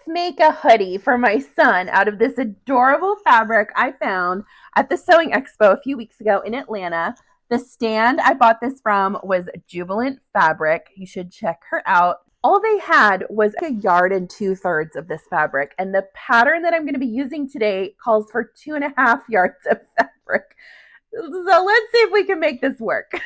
make a hoodie for my son out of this adorable fabric I found at the Sewing Expo a few weeks ago in Atlanta. The stand I bought this from was Jubilant fabric. You should check her out. All they had was 1 yard and 2/3 of this fabric, and the pattern that I'm going to be using today calls for 2.5 yards of fabric. So let's see if we can make this work.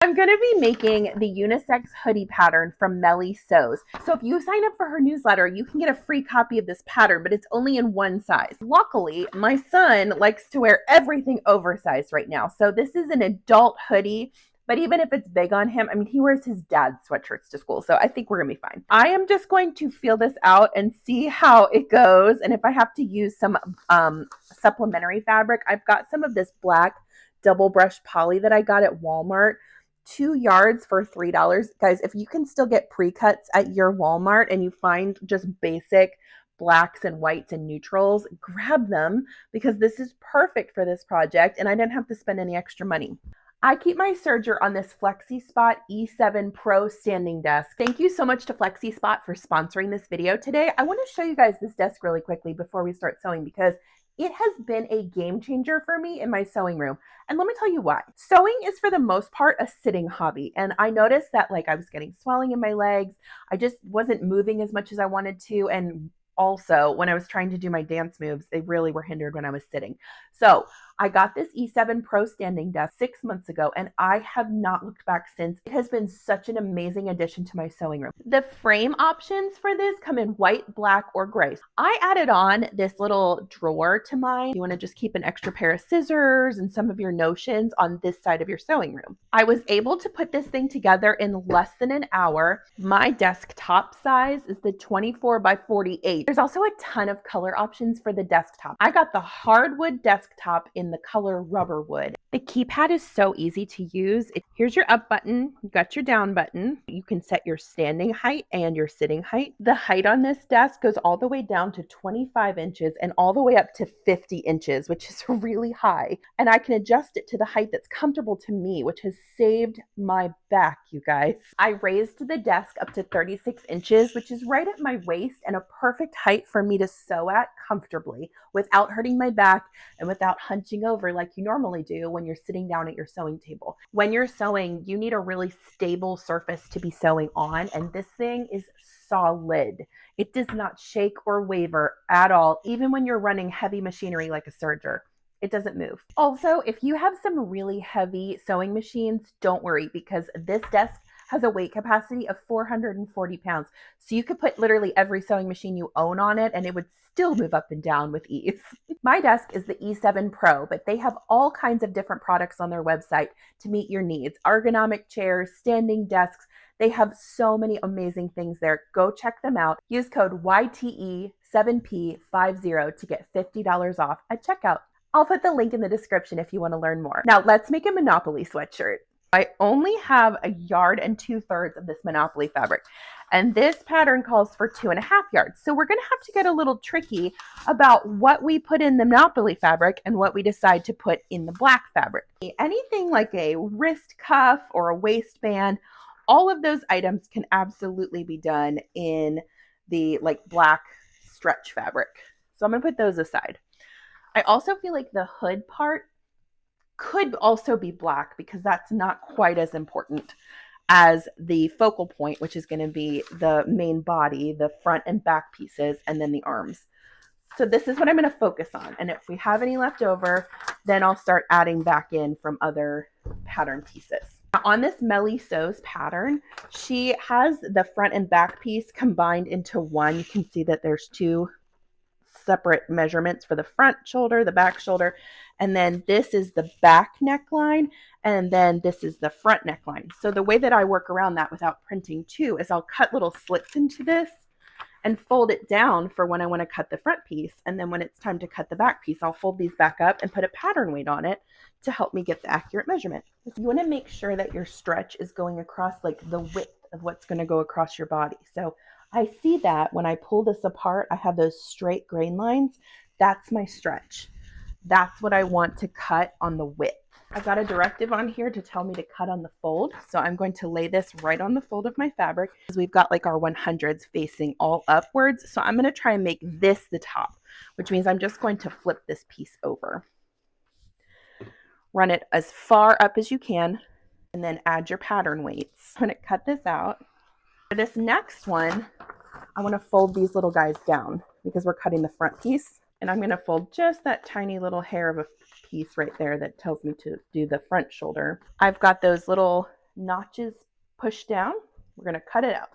I'm going to be making the unisex hoodie pattern from Melly Sews. So if you sign up for her newsletter, you can get a free copy of this pattern, but it's only in one size. Luckily, my son likes to wear everything oversized right now. So this is an adult hoodie, but even if it's big on him, I mean, he wears his dad's sweatshirts to school. So I think we're going to be fine. I am just going to feel this out and see how it goes. And if I have to use some supplementary fabric, I've got some of this black double brush poly that I got at Walmart. 2 yards for $3. Guys, if you can still get pre-cuts at your Walmart and you find just basic blacks and whites and neutrals, grab them because this is perfect for this project and I didn't have to spend any extra money. I keep my serger on this FlexiSpot E7Pro standing desk. Thank you so much to FlexiSpot for sponsoring this video today. I want to show you guys this desk really quickly before we start sewing because it has been a game changer for me in my sewing room. And let me tell you why. Sewing is for the most part a sitting hobby. And I noticed that I was getting swelling in my legs. I just wasn't moving as much as I wanted to. And also when I was trying to do my dance moves, they really were hindered when I was sitting. So I got this E7Pro standing desk 6 months ago, and I have not looked back since. It has been such an amazing addition to my sewing room. The frame options for this come in white, black, or gray. I added on this little drawer to mine. You want to just keep an extra pair of scissors and some of your notions on this side of your sewing room. I was able to put this thing together in less than an hour. My desktop size is the 24 by 48. There's also a ton of color options for the desktop. I got the hardwood desktop in the color rubber wood. The keypad is so easy to use. Here's your up button. You got your down button. You can set your standing height and your sitting height. The height on this desk goes all the way down to 25 inches and all the way up to 50 inches, which is really high. And I can adjust it to the height that's comfortable to me, which has saved my back, you guys. I raised the desk up to 36 inches, which is right at my waist and a perfect height for me to sew at comfortably without hurting my back and without hunching over like you normally do when you're sitting down at your sewing table. When you're sewing, you need a really stable surface to be sewing on, and this thing is solid. It does not shake or waver at all, even when you're running heavy machinery like a serger. It doesn't move. Also, if you have some really heavy sewing machines, don't worry because this desk has a weight capacity of 440 pounds. So you could put literally every sewing machine you own on it and it would still move up and down with ease. My desk is the E7 Pro, but they have all kinds of different products on their website to meet your needs. Ergonomic chairs, standing desks. They have so many amazing things there. Go check them out. Use code YTE7P50 to get $50 off at checkout. I'll put the link in the description if you want to learn more. Now let's make a Monopoly sweatshirt. I only have 1 yard and 2/3 of this Monopoly fabric, and this pattern calls for 2.5 yards. So we're going to have to get a little tricky about what we put in the Monopoly fabric and what we decide to put in the black fabric. Anything like a wrist cuff or a waistband, all of those items can absolutely be done in the black stretch fabric. So I'm going to put those aside. I also feel like the hood part could also be black because that's not quite as important as the focal point, which is going to be the main body, the front and back pieces, and then the arms. So this is what I'm going to focus on. And if we have any left over, then I'll start adding back in from other pattern pieces. Now, on this Melly Sews pattern, she has the front and back piece combined into one. You can see that there's two separate measurements for the front shoulder, the back shoulder, and then this is the back neckline, and then this is the front neckline. So the way that I work around that without printing too is I'll cut little slits into this and fold it down for when I want to cut the front piece, and then when it's time to cut the back piece, I'll fold these back up and put a pattern weight on it to help me get the accurate measurement. You want to make sure that your stretch is going across the width of what's going to go across your body. So I see that when I pull this apart, I have those straight grain lines. That's my stretch. That's what I want to cut on the width. I've got a directive on here to tell me to cut on the fold. So I'm going to lay this right on the fold of my fabric because we've got like our 100s facing all upwards. So I'm going to try and make this the top, which means I'm just going to flip this piece over. Run it as far up as you can and then add your pattern weights. I'm going to cut this out. For this next one, I want to fold these little guys down because we're cutting the front piece. And I'm going to fold just that tiny little hair of a piece right there that tells me to do the front shoulder. I've got those little notches pushed down. We're going to cut it out.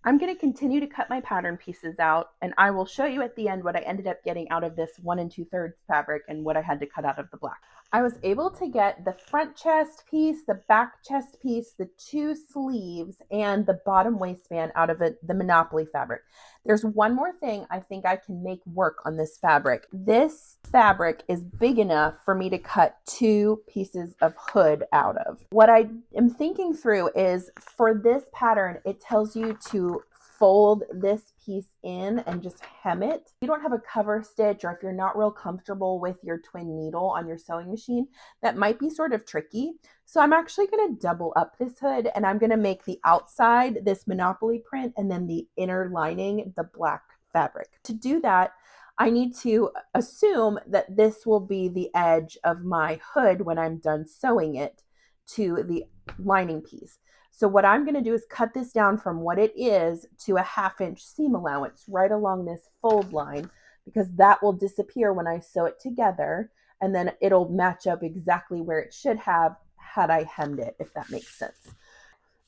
I'm going to continue to cut my pattern pieces out, and I will show you at the end what I ended up getting out of this 1 2/3 fabric and what I had to cut out of the black. I was able to get the front chest piece, the back chest piece, the 2 sleeves, and the bottom waistband out of the Monopoly fabric. There's one more thing I think I can make work on this fabric. This fabric is big enough for me to cut 2 pieces of hood out of. What I am thinking through is for this pattern, it tells you to fold this piece in and just hem it. If you don't have a cover stitch, or if you're not real comfortable with your twin needle on your sewing machine, that might be sort of tricky. So I'm actually going to double up this hood, and I'm going to make the outside this Monopoly print and then the inner lining the black fabric. To do that, I need to assume that this will be the edge of my hood when I'm done sewing it to the lining piece. So what I'm going to do is cut this down from what it is to a 1/2 inch seam allowance right along this fold line, because that will disappear when I sew it together, and then it'll match up exactly where it should have had I hemmed it, if that makes sense.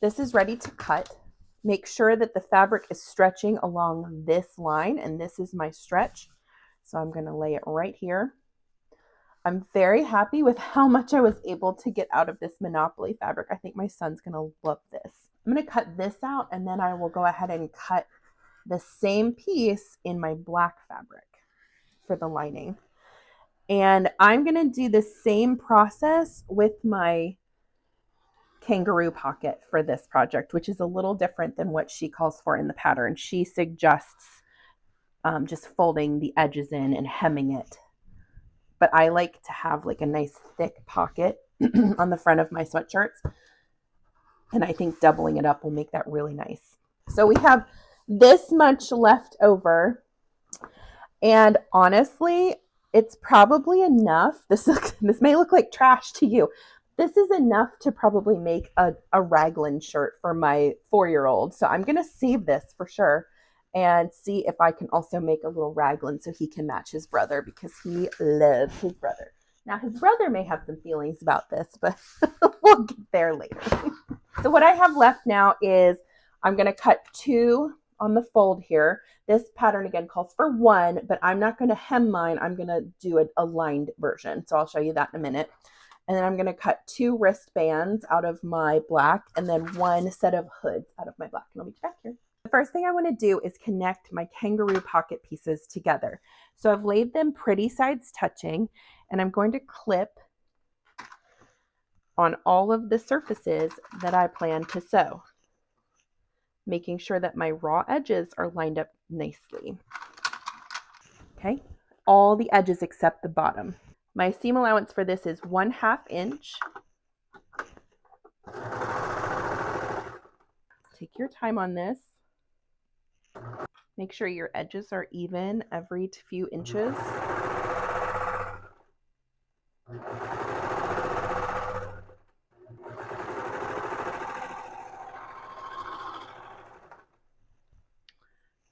This is ready to cut. Make sure that the fabric is stretching along this line, and this is my stretch. So I'm going to lay it right here. I'm very happy with how much I was able to get out of this Monopoly fabric. I think my son's going to love this. I'm going to cut this out, and then I will go ahead and cut the same piece in my black fabric for the lining. And I'm going to do the same process with my kangaroo pocket for this project, which is a little different than what she calls for in the pattern. She suggests just folding the edges in and hemming it. But I like to have like a nice thick pocket on the front of my sweatshirts. And I think doubling it up will make that really nice. So we have this much left over. And honestly, it's probably enough. This may look like trash to you. This is enough to probably make a raglan shirt for my 4-year-old. So I'm going to save this for sure and see if I can also make a little raglan so he can match his brother, because he loves his brother. Now, his brother may have some feelings about this, but we'll get there later. So what I have left now is I'm going to cut 2 on the fold here. This pattern again calls for 1, but I'm not going to hem mine. I'm going to do a lined version. So I'll show you that in a minute. And then I'm going to cut 2 wristbands out of my black, and then 1 set of hoods out of my black. And I'll meet you back here. The first thing I want to do is connect my kangaroo pocket pieces together. So I've laid them pretty sides touching, and I'm going to clip on all of the surfaces that I plan to sew, making sure that my raw edges are lined up nicely. Okay, all the edges except the bottom. My seam allowance for this is 1/2 inch. Take your time on this. Make sure your edges are even every few inches.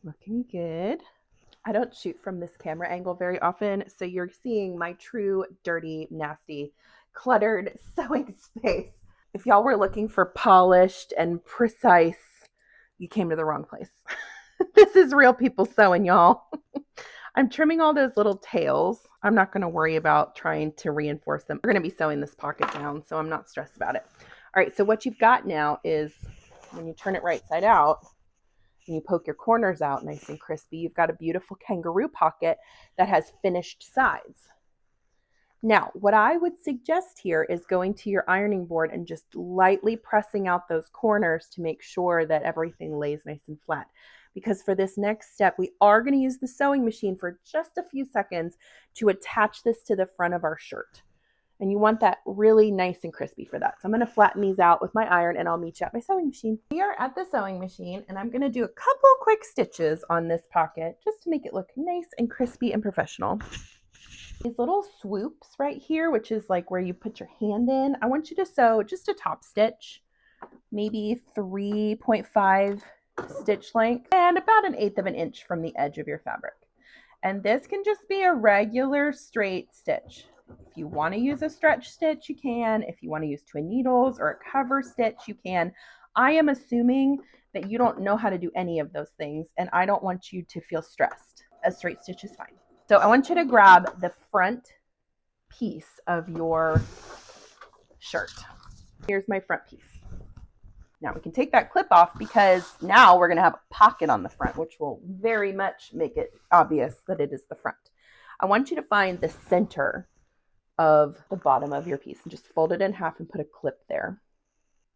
Looking good. I don't shoot from this camera angle very often, so you're seeing my true dirty, nasty, cluttered sewing space. If y'all were looking for polished and precise, you came to the wrong place. This is real people sewing, y'all. I'm trimming all those little tails. I'm not going to worry about trying to reinforce them. We're going to be sewing this pocket down, so I'm not stressed about it. All right, so what you've got now is when you turn it right side out, and you poke your corners out nice and crispy, you've got a beautiful kangaroo pocket that has finished sides. Now, what I would suggest here is going to your ironing board and just lightly pressing out those corners to make sure that everything lays nice and flat. Because for this next step, we are going to use the sewing machine for just a few seconds to attach this to the front of our shirt. And you want that really nice and crispy for that. So I'm going to flatten these out with my iron and I'll meet you at my sewing machine. We are at the sewing machine and I'm going to do a couple quick stitches on this pocket just to make it look nice and crispy and professional. These little swoops right here, which is like where you put your hand in, I want you to sew just a top stitch, maybe 3.5 stitch length and about 1/8 of an inch from the edge of your fabric. And this can just be a regular straight stitch. If you want to use a stretch stitch, you can. If you want to use twin needles or a cover stitch, you can. I am assuming that you don't know how to do any of those things, and I don't want you to feel stressed. A straight stitch is fine. So I want you to grab the front piece of your shirt. Here's my front piece. Now we can take that clip off because now we're going to have a pocket on the front, which will very much make it obvious that it is the front. I want you to find the center of the bottom of your piece and just fold it in half and put a clip there.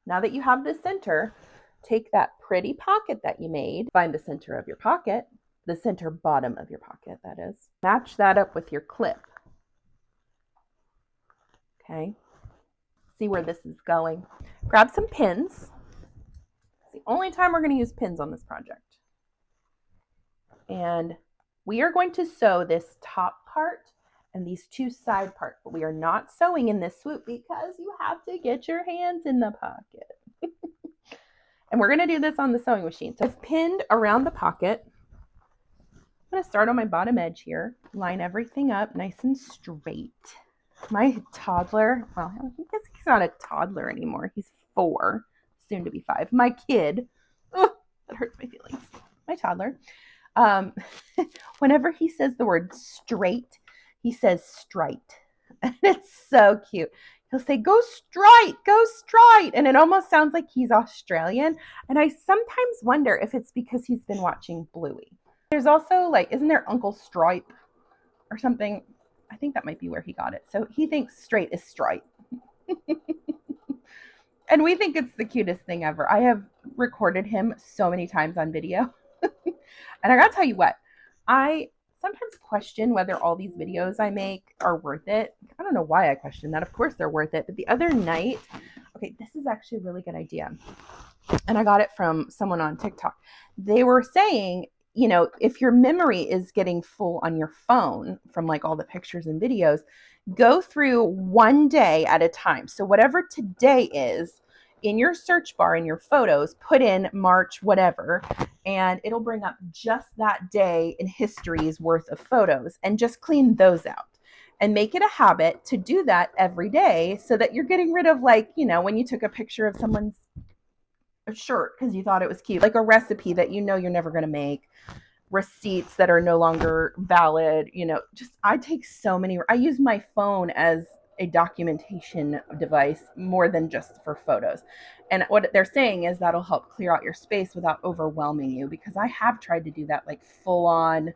Now that you have the center, take that pretty pocket that you made, find the center of your pocket, the center bottom of your pocket, that is. Match that up with your clip. Okay. See where this is going. Grab some pins. It's the only time we're going to use pins on this project. And we are going to sew this top part and these two side parts, but we are not sewing in this swoop because you have to get your hands in the pocket. And we're going to do this on the sewing machine. So I've pinned around the pocket. I'm going to start on my bottom edge here, line everything up nice and straight. My toddler, well, I guess he's not a toddler anymore. He's 4, soon to be 5. My kid, oh, that hurts my feelings. My toddler, whenever he says the word straight, he says straight. And it's so cute. He'll say, go straight, go straight. And it almost sounds like he's Australian. And I sometimes wonder if it's because he's been watching Bluey. There's also like, isn't there Uncle Stripe or something? I think that might be where he got it. So he thinks straight is straight. And we think it's the cutest thing ever. I have recorded him so many times on video. And I gotta tell you what, I sometimes question whether all these videos I make are worth it. I don't know why I question that. Of course they're worth it. But the other night, okay, this is actually a really good idea. And I got it from someone on TikTok. They were saying, you know, if your memory is getting full on your phone from like all the pictures and videos, go through one day at a time. So whatever today is, in your search bar in your photos, put in March whatever, and it'll bring up just that day in history's worth of photos and just clean those out. And make it a habit to do that every day so that you're getting rid of, like, you know, when you took a picture of someone's shirt because you thought it was cute, like a recipe that you know you're never going to make, receipts that are no longer valid, you know, just I use my phone as a documentation device more than just for photos. And what they're saying is that'll help clear out your space without overwhelming you, because I have tried to do that, like full on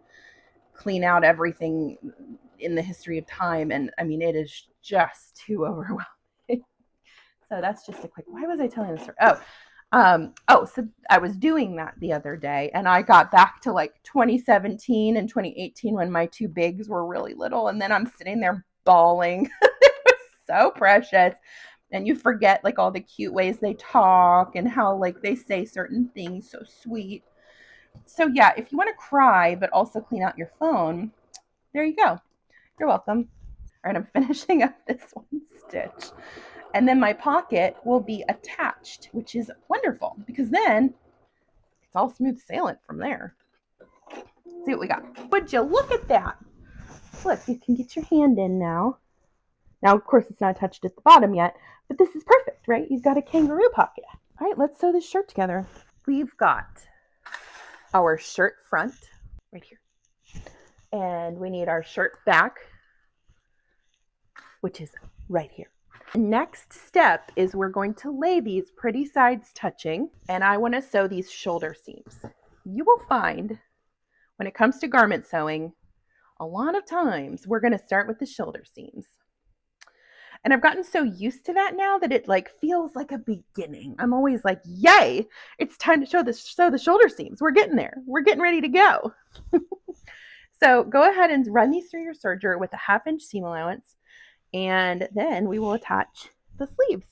clean out everything in the history of time. And I mean, it is just too overwhelming. So that's just a quick, why was I telling this story? So I was doing that the other day and I got back to like 2017 and 2018 when my two bigs were really little. And then I'm sitting there bawling. It was so precious. And you forget like all the cute ways they talk and how like they say certain things so sweet. So yeah, if you want to cry, but also clean out your phone, there you go. You're welcome. All right, I'm finishing up this one stitch. And then my pocket will be attached, which is wonderful because then it's all smooth sailing from there. See what we got. Would you look at that? Look, you can get your hand in now. Now, of course, it's not attached at the bottom yet, but this is perfect, right? You've got a kangaroo pocket. All right, let's sew this shirt together. We've got our shirt front right here. And we need our shirt back, which is right here. The next step is we're going to lay these pretty sides touching, and I want to sew these shoulder seams. You will find when it comes to garment sewing, a lot of times we're going to start with the shoulder seams. And I've gotten so used to that now that it like feels like a beginning. I'm always like, yay, it's time to sew the shoulder seams. We're getting there. We're getting ready to go. So go ahead and run these through your serger with a 1/2 inch seam allowance. And then we will attach the sleeves.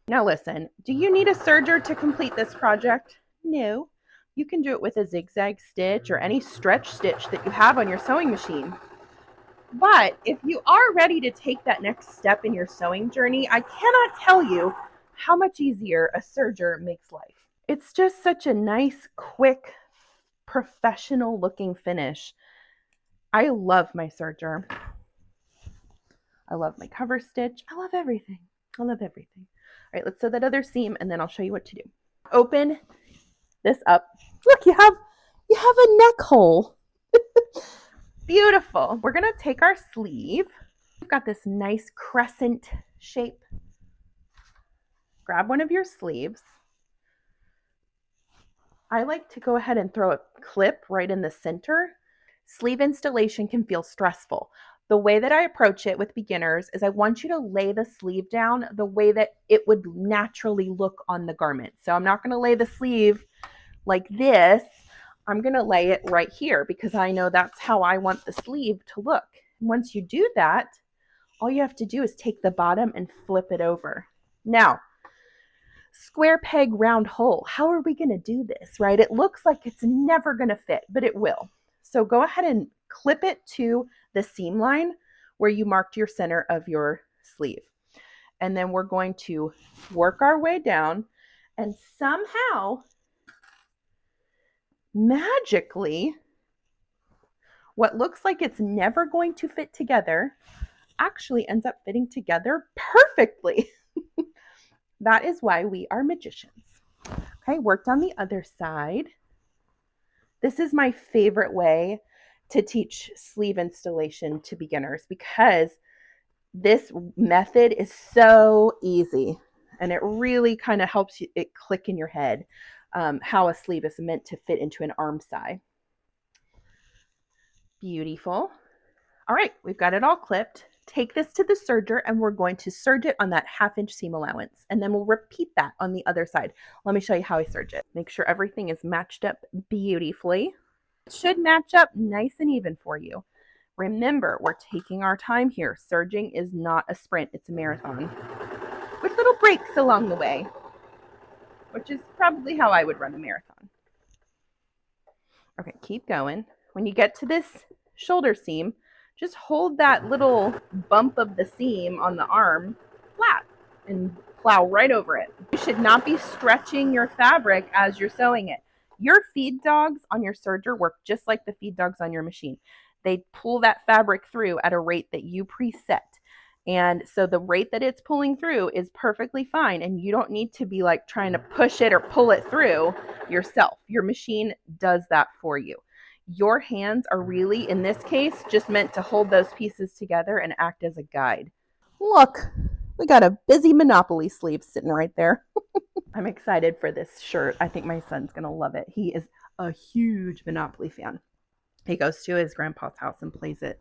Now listen, do you need a serger to complete this project? No. You can do it with a zigzag stitch or any stretch stitch that you have on your sewing machine. But if you are ready to take that next step in your sewing journey, I cannot tell you how much easier a serger makes life. It's just such a nice, quick, professional looking finish. I love my serger. I love my cover stitch. I love everything. I love everything. All right, let's sew that other seam and then I'll show you what to do. Open this up. Look, you have a neck hole. Beautiful. We're going to take our sleeve. We've got this nice crescent shape. Grab one of your sleeves. I like to go ahead and throw a clip right in the center. Sleeve installation can feel stressful. The way that I approach it with beginners is I want you to lay the sleeve down the way that it would naturally look on the garment. So I'm not going to lay the sleeve like this. I'm going to lay it right here because I know that's how I want the sleeve to look. And once you do that, all you have to do is take the bottom and flip it over. Now, square peg, round hole. How are we going to do this, right? It looks like it's never going to fit, but it will. So go ahead and clip it to the seam line where you marked your center of your sleeve. And then we're going to work our way down and somehow, magically, what looks like it's never going to fit together actually ends up fitting together perfectly. That is why we are magicians. Okay, worked on the other side. This is my favorite way to teach sleeve installation to beginners because this method is so easy and it really kind of helps it click in your head how a sleeve is meant to fit into an arm side. Beautiful. All right, we've got it all clipped. Take this to the serger and we're going to serge it on that 1/2 inch seam allowance. And then we'll repeat that on the other side. Let me show you how I serge it. Make sure everything is matched up beautifully. It should match up nice and even for you. Remember, we're taking our time here. Serging is not a sprint, it's a marathon. With little breaks along the way, which is probably how I would run a marathon. Okay, keep going. When you get to this shoulder seam, just hold that little bump of the seam on the arm flat and plow right over it. You should not be stretching your fabric as you're sewing it. Your feed dogs on your serger work just like the feed dogs on your machine. They pull that fabric through at a rate that you preset. And so the rate that it's pulling through is perfectly fine. And you don't need to be like trying to push it or pull it through yourself. Your machine does that for you. Your hands are really, in this case, just meant to hold those pieces together and act as a guide. Look, we got a busy Monopoly sleeve sitting right there. I'm excited for this shirt. I think my son's going to love it. He is a huge Monopoly fan. He goes to his grandpa's house and plays it.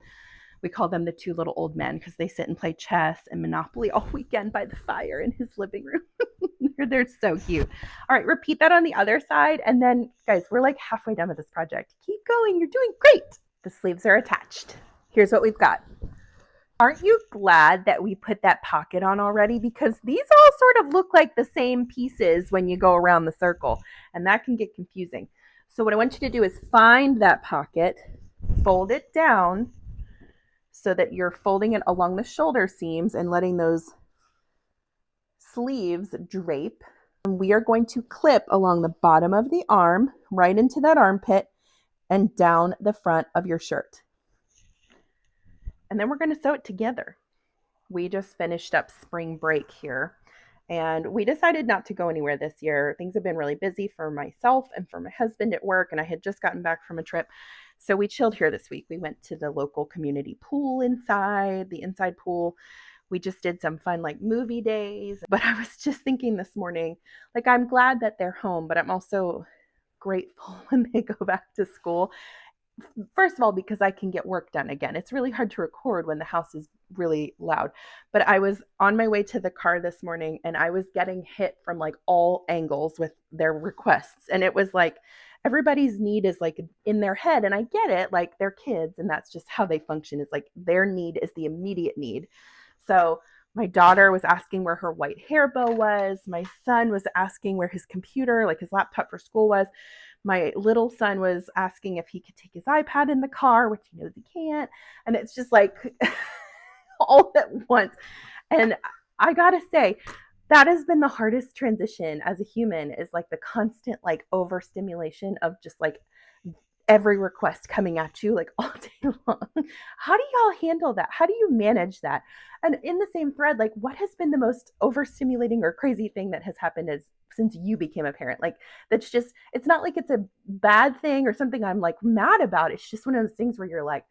We call them the two little old men because they sit and play chess and Monopoly all weekend by the fire in his living room. They're so cute. All right, repeat that on the other side. And then, guys, we're like halfway done with this project. Keep going. You're doing great. The sleeves are attached. Here's what we've got. Aren't you glad that we put that pocket on already? Because these all sort of look like the same pieces when you go around the circle. And that can get confusing. So what I want you to do is find that pocket, fold it down so that you're folding it along the shoulder seams and letting those sleeves drape. And we are going to clip along the bottom of the arm, right into that armpit, and down the front of your shirt. And then we're going to sew it together. We just finished up spring break here, and we decided not to go anywhere this year. Things have been really busy for myself and for my husband at work, and I had just gotten back from a trip. So we chilled here this week. We went to the local community pool inside, the inside pool. We just did some fun like movie days. But I was just thinking this morning, like I'm glad that they're home, but I'm also grateful when they go back to school. First of all, because I can get work done again. It's really hard to record when the house is really loud. But I was on my way to the car this morning and I was getting hit from like all angles with their requests. And it was like everybody's need is like in their head. And I get it, like they're kids and that's just how they function. Is like their need is the immediate need. So my daughter was asking where her white hair bow was. My son was asking where his computer, like his laptop for school, was. My little son was asking if he could take his iPad in the car, which he knows he can't. And it's just like all at once. And I gotta say, that has been the hardest transition as a human, is like the constant like overstimulation of just like every request coming at you like all day long. How do y'all handle that? How do you manage that? And in the same thread, like what has been the most overstimulating or crazy thing that has happened since you became a parent? Like that's just, it's not like it's a bad thing or something I'm like mad about. It's just one of those things where you're like,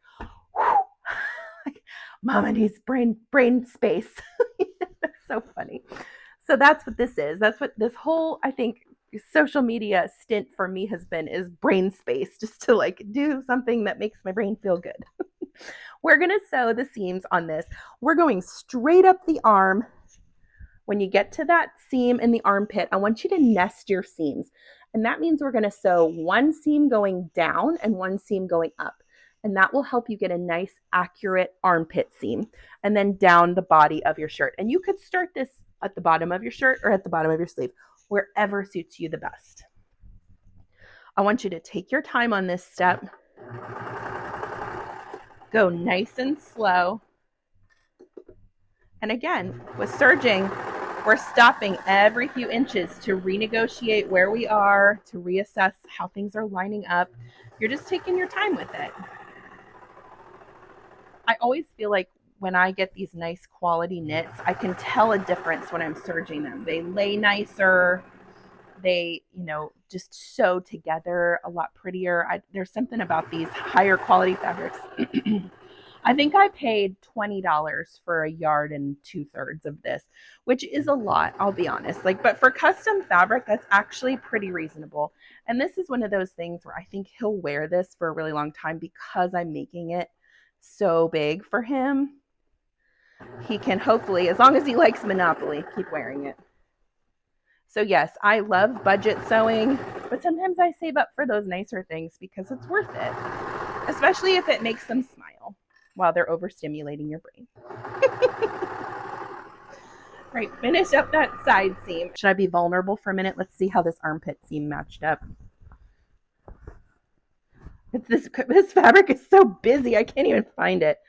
like mama needs brain space. That's so funny. So that's what this is. That's what this whole, I think, social media stint for me has been, is brain space, just to like do something that makes my brain feel good. We're going to sew the seams on this. We're going straight up the arm. When you get to that seam in the armpit, I want you to nest your seams. And that means we're going to sew one seam going down and one seam going up. And that will help you get a nice, accurate armpit seam. And then down the body of your shirt. And you could start this at the bottom of your shirt or at the bottom of your sleeve, wherever suits you the best. I want you to take your time on this step. Go nice and slow. And again, with serging, we're stopping every few inches to renegotiate where we are, to reassess how things are lining up. You're just taking your time with it. I always feel like when I get these nice quality knits, I can tell a difference when I'm serging them. They lay nicer. They, just sew together a lot prettier. There's something about these higher quality fabrics. I think I paid $20 for 1 2/3 of this, which is a lot, I'll be honest. But for custom fabric, that's actually pretty reasonable. And this is one of those things where I think he'll wear this for a really long time because I'm making it so big for him. He can hopefully, as long as he likes Monopoly, keep wearing it. So yes, I love budget sewing, but sometimes I save up for those nicer things because it's worth it, especially if it makes them smile while they're overstimulating your brain. Right, finish up that side seam. Should I be vulnerable for a minute? Let's see how this armpit seam matched up. This fabric is so busy, I can't even find it.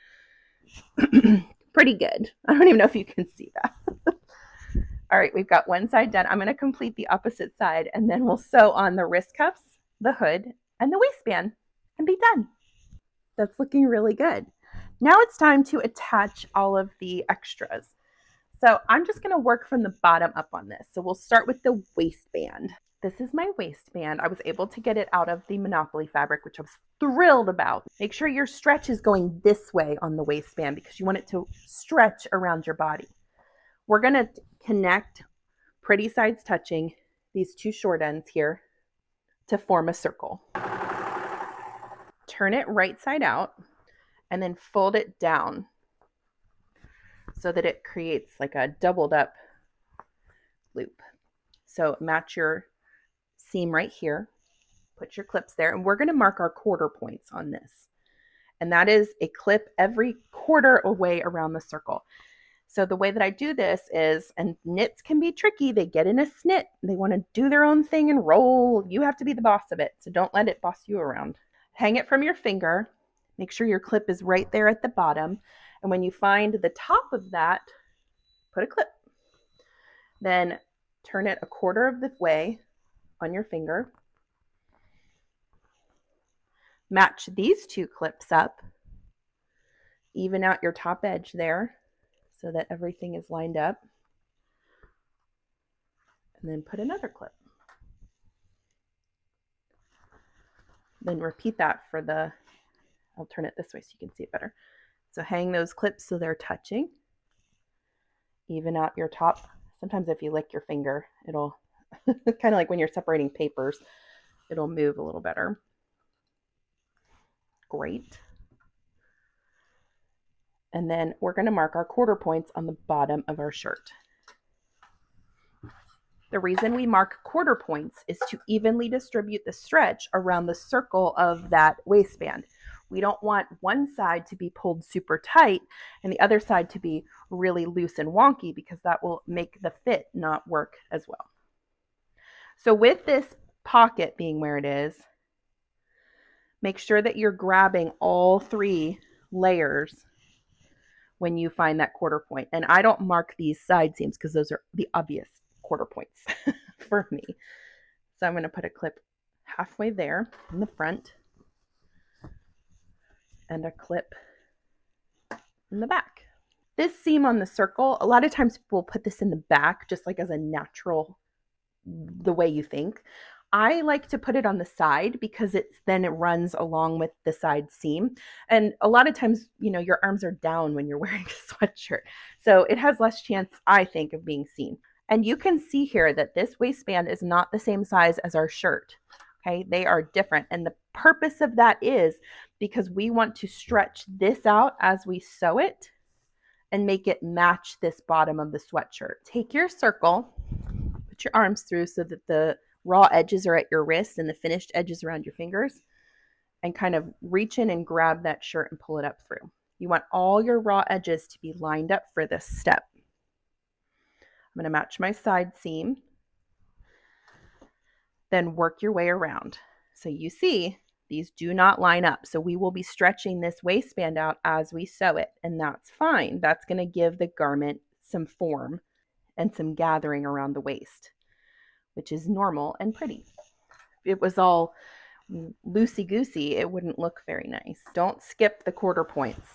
Pretty good. I don't even know if you can see that. All right, we've got one side done. I'm going to complete the opposite side, and then we'll sew on the wrist cuffs, the hood, and the waistband, and be done. That's looking really good. Now it's time to attach all of the extras. So I'm just going to work from the bottom up on this. So we'll start with the waistband. This is my waistband. I was able to get it out of the Monopoly fabric, which I was thrilled about. Make sure your stretch is going this way on the waistband because you want it to stretch around your body. We're going to connect pretty sides touching these two short ends here to form a circle. Turn it right side out and then fold it down so that it creates like a doubled up loop. So match your seam right here, put your clips there, and we're going to mark our quarter points on this. And that is a clip every quarter away around the circle. So the way that I do this is, and knits can be tricky, they get in a snit, they want to do their own thing and roll. You have to be the boss of it, so don't let it boss you around. Hang it from your finger. Make sure your clip is right there at the bottom. And when you find the top of that, put a clip. Then turn it a quarter of the way on your finger. Match these two clips up. Even out your top edge there so that everything is lined up. And then put another clip. Then repeat that for the, I'll turn it this way so you can see it better. So hang those clips so they're touching. Even out your top. Sometimes if you lick your finger, it'll, kind of like when you're separating papers, it'll move a little better. Great. And then we're going to mark our quarter points on the bottom of our shirt. The reason we mark quarter points is to evenly distribute the stretch around the circle of that waistband. We don't want one side to be pulled super tight and the other side to be really loose and wonky, because that will make the fit not work as well. So with this pocket being where it is, make sure that you're grabbing all 3 layers when you find that quarter point. And I don't mark these side seams because those are the obvious quarter points for me. So I'm going to put a clip halfway there in the front and a clip in the back. This seam on the circle, a lot of times people put this in the back just like as a natural, the way you think. I like to put it on the side because then it runs along with the side seam. And a lot of times, you know, your arms are down when you're wearing a sweatshirt. So it has less chance, I think, of being seen. And you can see here that this waistband is not the same size as our shirt. Okay, they are different. And the purpose of that is because we want to stretch this out as we sew it and make it match this bottom of the sweatshirt. Take your circle, put your arms through so that the raw edges are at your wrists and the finished edges around your fingers, and kind of reach in and grab that shirt and pull it up through. You want all your raw edges to be lined up for this step. I'm going to match my side seam, then work your way around. So you see, these do not line up. So we will be stretching this waistband out as we sew it, and that's fine. That's going to give the garment some form and some gathering around the waist, which is normal and pretty. If it was all loosey-goosey, it wouldn't look very nice. Don't skip the quarter points.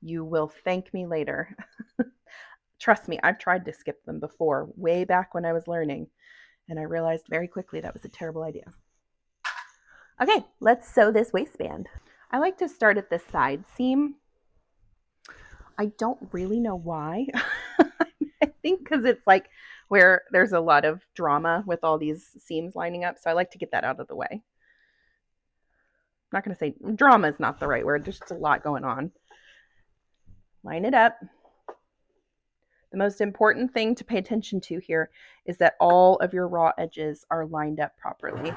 You will thank me later. Trust me, I've tried to skip them before, way back when I was learning, and I realized very quickly that was a terrible idea. Okay, let's sew this waistband. I like to start at the side seam. I don't really know why. I think because it's like where there's a lot of drama with all these seams lining up. So I like to get that out of the way. I'm not going to say drama is not the right word. There's just a lot going on. Line it up. The most important thing to pay attention to here is that all of your raw edges are lined up properly.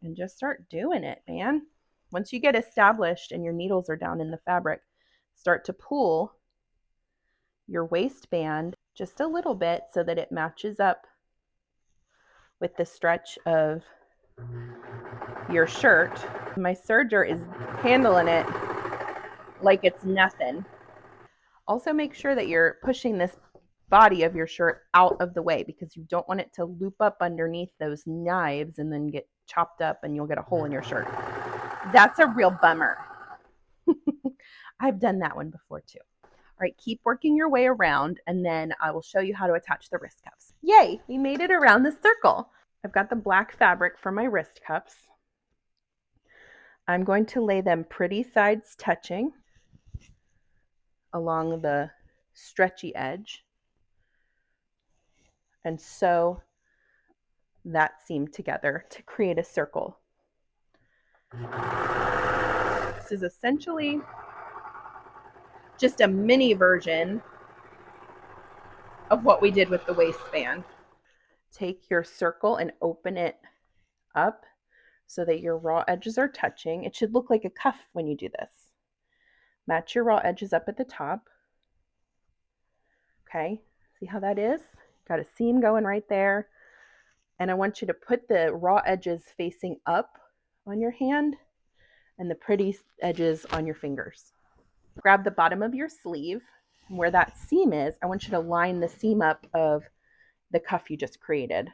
And just start doing it, man. Once you get established and your needles are down in the fabric, start to pull your waistband just a little bit so that it matches up with the stretch of your shirt. My serger is handling it like it's nothing. Also make sure that you're pushing this body of your shirt out of the way, because you don't want it to loop up underneath those knives and then get chopped up and you'll get a hole in your shirt. That's a real bummer. I've done that one before too. All right, keep working your way around, and then I will show you how to attach the wrist cuffs. Yay, we made it around the circle. I've got the black fabric for my wrist cuffs. I'm going to lay them pretty sides touching along the stretchy edge and sew that seam together to create a circle. This is essentially just a mini version of what we did with the waistband. Take your circle and open it up so that your raw edges are touching. It should look like a cuff when you do this. Match your raw edges up at the top. Okay, see how that is? Got a seam going right there. And I want you to put the raw edges facing up on your hand and the pretty edges on your fingers. Grab the bottom of your sleeve, and where that seam is, I want you to line the seam up of the cuff you just created.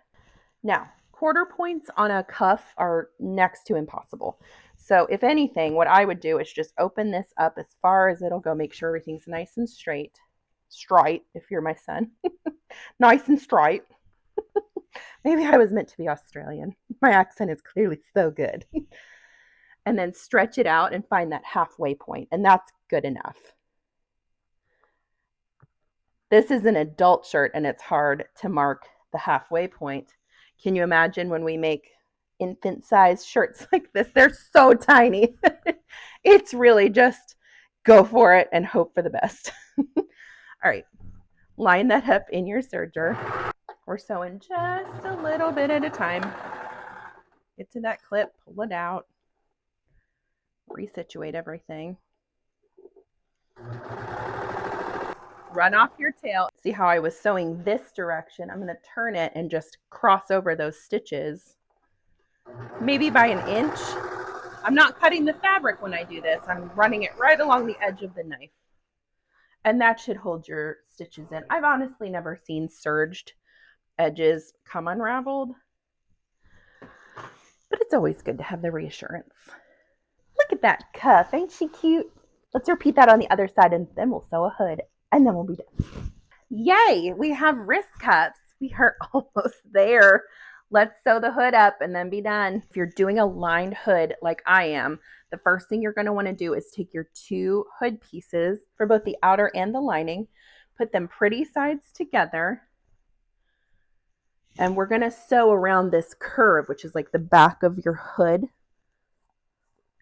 Now, quarter points on a cuff are next to impossible. So if anything, what I would do is just open this up as far as it'll go. Make sure everything's nice and straight. Straight, if you're my son. Nice and straight. Maybe I was meant to be Australian. My accent is clearly so good. And then stretch it out and find that halfway point, and that's good enough. This is an adult shirt, and it's hard to mark the halfway point. Can you imagine when we make infant-sized shirts like this? They're so tiny. It's really just go for it and hope for the best. All right, line that up in your serger. We're sewing just a little bit at a time. Get to that clip, pull it out, resituate everything. Run off your tail. See how I was sewing this direction? I'm going to turn it and just cross over those stitches, maybe by an inch. I'm not cutting the fabric when I do this. I'm running it right along the edge of the knife. And that should hold your stitches in. I've honestly never seen serged edges come unraveled, but it's always good to have the reassurance. Look at that cuff. Ain't she cute? Let's repeat that on the other side, and then we'll sew a hood, and then we'll be done. Yay, we have wrist cuffs. We are almost there. Let's sew the hood up and then be done. If you're doing a lined hood like I am, the first thing you're going to want to do is take your 2 hood pieces for both the outer and the lining, put them pretty sides together, and we're going to sew around this curve, which is like the back of your hood,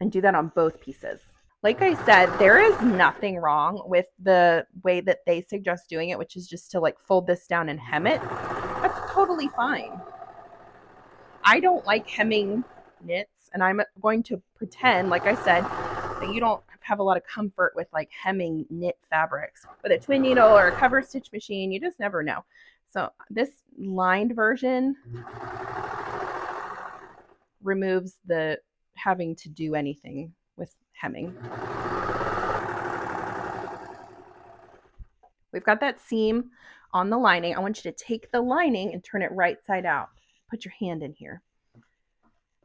and do that on both pieces. Like I said, there is nothing wrong with the way that they suggest doing it, which is just to like fold this down and hem it. That's totally fine. I don't like hemming knits, and I'm going to pretend, like I said, that you don't have a lot of comfort with like hemming knit fabrics. With a twin needle or a cover stitch machine, you just never know. So this lined version removes the having to do anything with hemming. We've got that seam on the lining. I want you to take the lining and turn it right side out. Put your hand in here.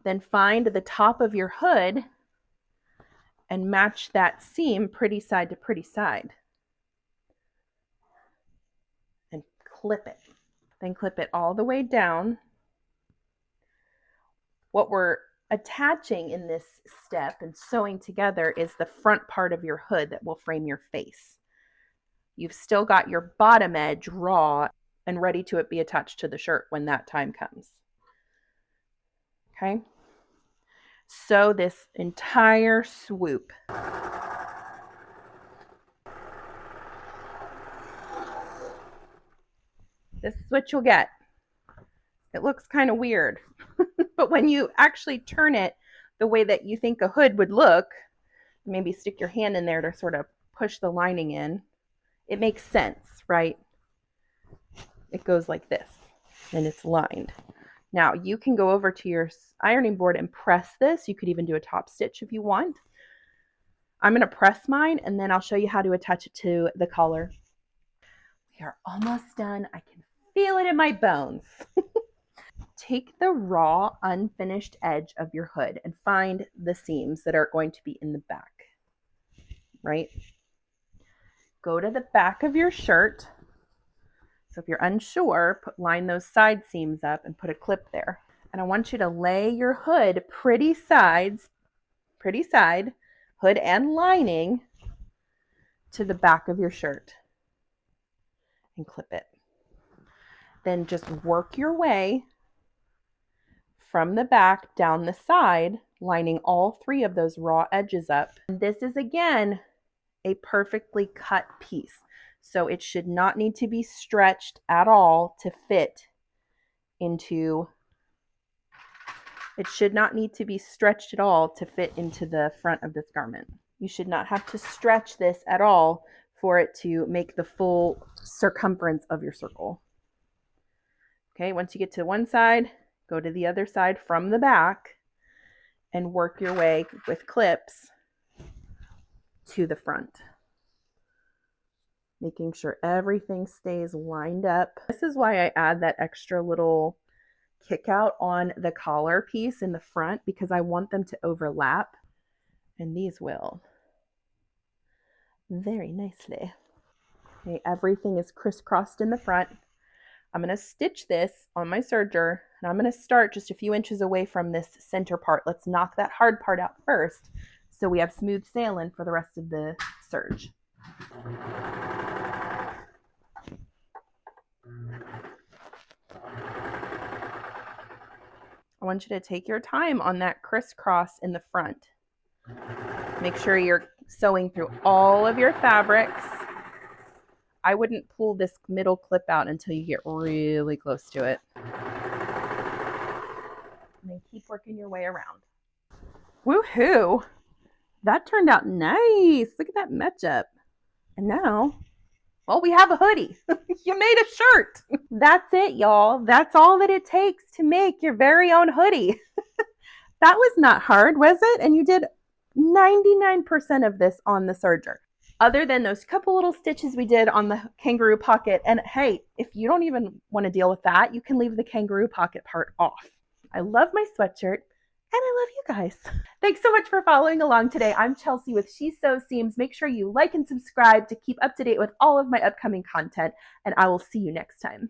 Then find the top of your hood and match that seam pretty side to pretty side. And clip it. Then clip it all the way down. What we're attaching in this step and sewing together is the front part of your hood that will frame your face. You've still got your bottom edge raw and ready to be attached to the shirt when that time comes. Okay? Sew this entire swoop. This is what you'll get. It looks kind of weird, but when you actually turn it the way that you think a hood would look, maybe stick your hand in there to sort of push the lining in, it makes sense, right? It goes like this, and it's lined. Now you can go over to your ironing board and press this. You could even do a top stitch if you want. I'm going to press mine, and then I'll show you how to attach it to the collar. We are almost done. I can feel it in my bones. Take the raw, unfinished edge of your hood and find the seams that are going to be in the back, right? Go to the back of your shirt. So if you're unsure, line those side seams up and put a clip there. And I want you to lay your hood pretty side, hood and lining, to the back of your shirt and clip it. Then just work your way from the back down the side, lining all 3 of those raw edges up. And this is, again, a perfectly cut piece. So it should not need to be stretched at all to fit into, the front of this garment. You should not have to stretch this at all for it to make the full circumference of your circle. Okay, once you get to one side, go to the other side from the back and work your way with clips to the front, making sure everything stays lined up. This is why I add that extra little kick out on the collar piece in the front, because I want them to overlap, and these will very nicely. Okay, everything is crisscrossed in the front. I'm going to stitch this on my serger, and I'm going to start just a few inches away from this center part. Let's knock that hard part out first so we have smooth sailing for the rest of the serge. I want you to take your time on that crisscross in the front. Make sure you're sewing through all of your fabrics. I wouldn't pull this middle clip out until you get really close to it. and then keep working your way around. Woohoo! That turned out nice. Look at that matchup. And now, well, we have a hoodie. You made a shirt. That's it, y'all. That's all that it takes to make your very own hoodie. That was not hard, was it? And you did 99% of this on the serger. Other than those couple little stitches we did on the kangaroo pocket. And hey, if you don't even want to deal with that, you can leave the kangaroo pocket part off. I love my sweatshirt, and I love you guys. Thanks so much for following along today. I'm Chelsea with She Sews Seams. Make sure you like and subscribe to keep up to date with all of my upcoming content, and I will see you next time.